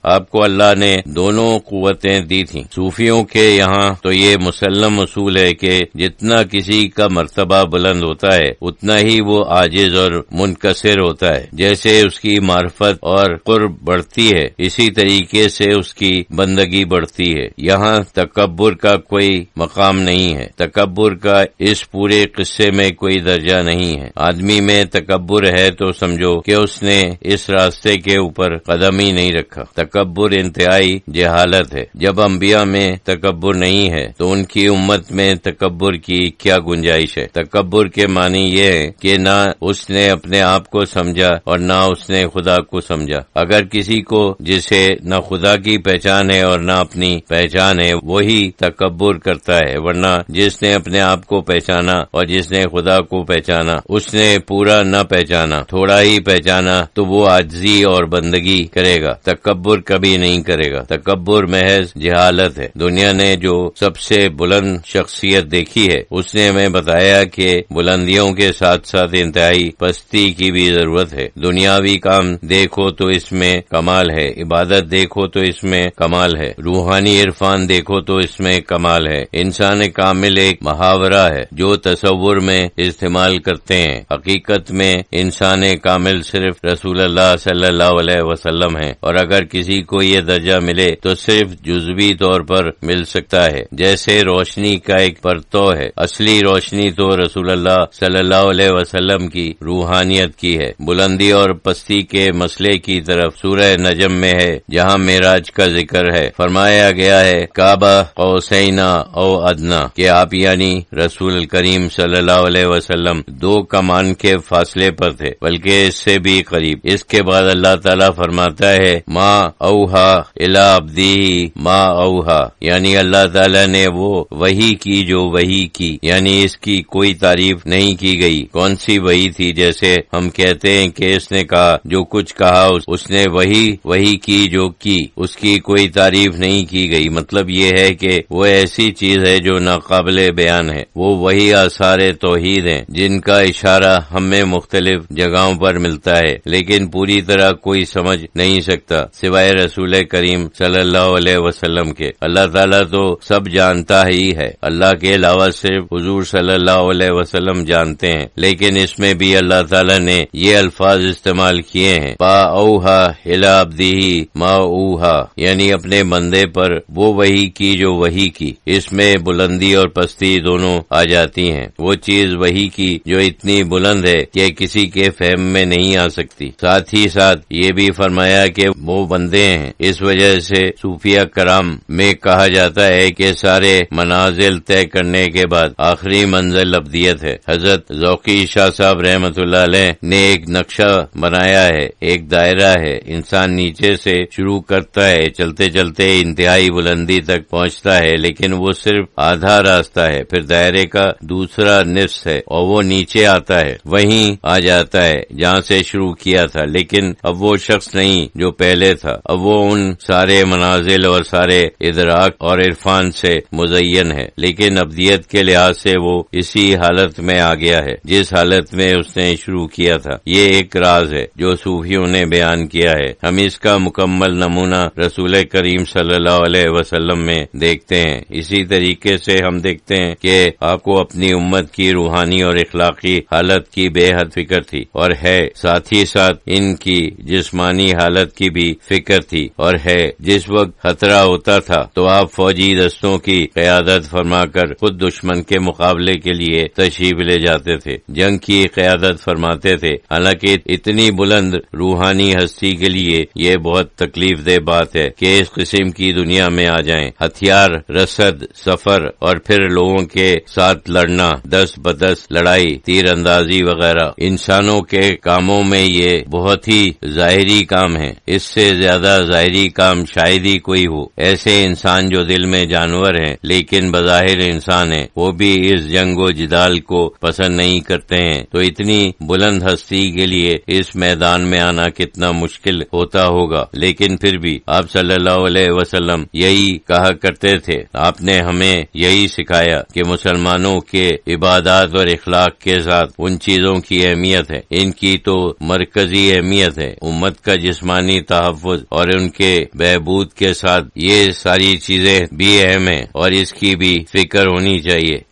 آپ کو اللہ نے دونوں قوتیں دی تھیں۔ صوفیوں کے یہاں تو یہ مسلم اصول ہے کہ جتنا کسی کا مرتبہ بلند ہوتا ہے اتنا ہی وہ عاجز اور منکسر ہوتا ہے۔ جیسے اس کی معرفت اور قرب بڑھتی ہے اسی طریقے سے اس کی بندگی بڑھتی ہے۔ یہاں تکبر کا کوئی مقام نہیں ہے، تکبر کا اس پورے قصے میں کوئی درجہ نہیں ہے۔ آدمی میں تکبر ہے تو سمجھو کہ اس نے اس راستے کے اوپر قدم ہی نہیں رکھا۔ تکبر انتہائی جہالت ہے۔ جب انبیاء میں تکبر نہیں ہے تو ان کی امت میں تکبر کی کیا گنجائش ہے؟ تکبر کے معنی یہ ہے کہ نہ اس نے اپنے آپ کو سمجھا اور نہ اس نے خدا کو سمجھا۔ اگر کسی کو جسے نہ خدا کی پہچان ہے اور نہ اپنی پہچان ہے وہی تکبر کرتا ہے، ورنہ جس نے اپنے آپ کو پہچانا اور جس نے خدا کو پہچانا اس نے پورا نہ پہچانا، تھوڑا ہی پہچانا تو وہ عاجزی اور بندگی کرے گا، تکبر کبھی نہیں کرے گا۔ تکبر محض جہالت ہے۔ دنیا نے جو سب سے بلند شخصیت دیکھی ہے اس نے ہمیں بتایا کہ بلندیوں کے ساتھ ساتھ انتہائی پستی کی بھی ضرورت ہے۔ دنیاوی کام دیکھو تو اس میں کمال ہے، عبادت دیکھو تو اس میں کمال ہے، روحانی عرفان دیکھو تو اس میں کمال ہے۔ انسان کامل ایک محاورہ ہے جو تصور میں استعمال کرتے ہیں، حقیقت میں انسان کامل صرف رسول اللہ صلی اللہ علیہ وسلم ہے، اور اگر کسی کو یہ درجہ ملے تو صرف جزوی طور پر مل سکتا ہے۔ جیسے روشنی کا ایک پرتو ہے، اصلی روشنی تو رسول اللہ صلی اللہ علیہ وسلم کی روحانیت کی ہے۔ بلندی اور پستی کے مسئلے کی طرف سورہ نجم میں ہے جہاں معراج کا ذکر ہے، فرمایا گیا ہے کعبہ قوسین او ادنا، کہ آپ یعنی رسول کریم صلی اللہ علیہ وسلم 2 کمان کے فاصلے پر تھے، بلکہ اس سے بھی قریب۔ اس کے بعد اللہ تعالیٰ فرماتا ہے ما اوحا الی عبدی ما اوحا، یعنی اللہ تعالیٰ نے وہ وحی کی جو وحی کی، یعنی اس کی کوئی تعریف نہیں کی گئی۔ کون سی وحی تھی؟ جیسے ہم کہتے ہیں کہ اس نے کہا جو کچھ کہا، اس نے وحی کی جو کی، اس کی کوئی تعریف نہیں کی گئی۔ مطلب یہ ہے کہ وہ ایسی چیز ہے جو ناقابل بیان ہے۔ وہ وہی آثار توحید ہیں جن کا اشارہ ہمیں مختلف جگہوں پر ملتا ہے، لیکن پوری طرح کوئی سمجھ نہیں سکتا سوائے رسول کریم صلی اللہ علیہ وسلم کے۔ اللہ تعالیٰ تو سب جانتا ہی ہے، اللہ کے علاوہ صرف حضور صلی اللہ علیہ وسلم جانتے ہیں، لیکن اس میں بھی اللہ تعالیٰ نے یہ الفاظ استعمال کیے ہیں پا اوہا الی عبدہ ما اوہا، یعنی اپنے بندے پر وہ وحی کی جو وحی کی۔ اس میں بلندی اور پستی دونوں آ جاتی ہیں۔ وہ چیز وحی کی جو اتنی بلند ہے کہ کسی کے فہم میں نہیں آ سکتی۔ ساتھ ہی ساتھ یہ بھی فرمایا کہ وہ بندے ہیں۔ اس وجہ سے صوفیہ کرام میں کہا جاتا ہے کہ سارے منازل طے کرنے کے بعد آخری منزل ابدیت ہے۔ حضرت ذوقی شاہ صاحب رحمۃ اللہ علیہ نے ایک نقشہ بنایا ہے، ایک دائرہ ہے، انسان نیچے سے شروع کرتا ہے، چلتے چلتے انتہائی بلندی تک پہنچتا ہے، لیکن وہ صرف آدھا راستہ ہے، پھر دائرے کا دوسرا نصف ہے اور وہ نیچے آتا ہے، وہیں آ جاتا ہے جہاں سے شروع کیا تھا، لیکن اب وہ شخص نہیں جو پہلے تھا، اب وہ ان سارے منازل اور سارے ادراک اور عرفان سے مزین ہے، لیکن ابدیت کے لحاظ سے وہ اسی حالت میں آ گیا ہے جس حالت میں اس نے شروع کیا تھا۔ یہ ایک راز ہے جو صوفیوں نے بیان کیا ہے۔ ہم اس کا مکمل نمونہ رسول کریم صلی اللہ علیہ وسلم میں دیکھتے ہیں۔ اسی طریقے سے ہم دیکھتے ہیں کہ آپ کو اپنی امت کی روحانی اور اخلاقی حالت کی بے حد فکر تھی اور ہے، ساتھ ہی ساتھ ان کی جسمانی حالت کی بھی فکر تھی اور ہے۔ جس وقت خطرہ ہوتا تھا تو آپ فوجی دستوں کی قیادت فرما کر خود دشمن کے مقابلے کے لیے تشریف لے جاتے تھے، جنگ کی قیادت فرماتے تھے۔ حالانکہ اتنی بلند روحانی ہستی کے لیے یہ بہت تکلیف دہ بات ہے کہ اس قسم کی دنیا میں آ جائیں، ہتھیار، رسد، سفر اور پھر لوگوں کے ساتھ لڑنا، دست بدست لڑائی، تیر اندازی وغیرہ۔ انسانوں کے کاموں میں یہ بہت ہی ظاہری کام ہے، اس سے زیادہ ظاہری کام شاید ہی کوئی ہو۔ ایسے انسان جو دل میں جانور ہیں لیکن بظاہر انسان ہیں، وہ بھی اس جنگ و جدال کو پسند نہیں کرتے ہیں، تو اتنی بلند ہستی کے لیے اس میدان میں آنا کتنا مشکل ہوتا ہوگا۔ لیکن پھر بھی آپ صلی اللہ علیہ وسلم یہی کہا کرتے تھے، آپ نے ہمیں یہی سکھایا کہ مسلمانوں کے عبادات اور اخلاق کے ساتھ ان چیزوں کی اہمیت ہے، ان کی تو مرکزی اہمیت ہے۔ امت کا جسمانی تحفظ اور ان کے بہبود کے ساتھ یہ ساری چیزیں بھی اہم ہیں اور اس کی بھی فکر ہونی چاہیے۔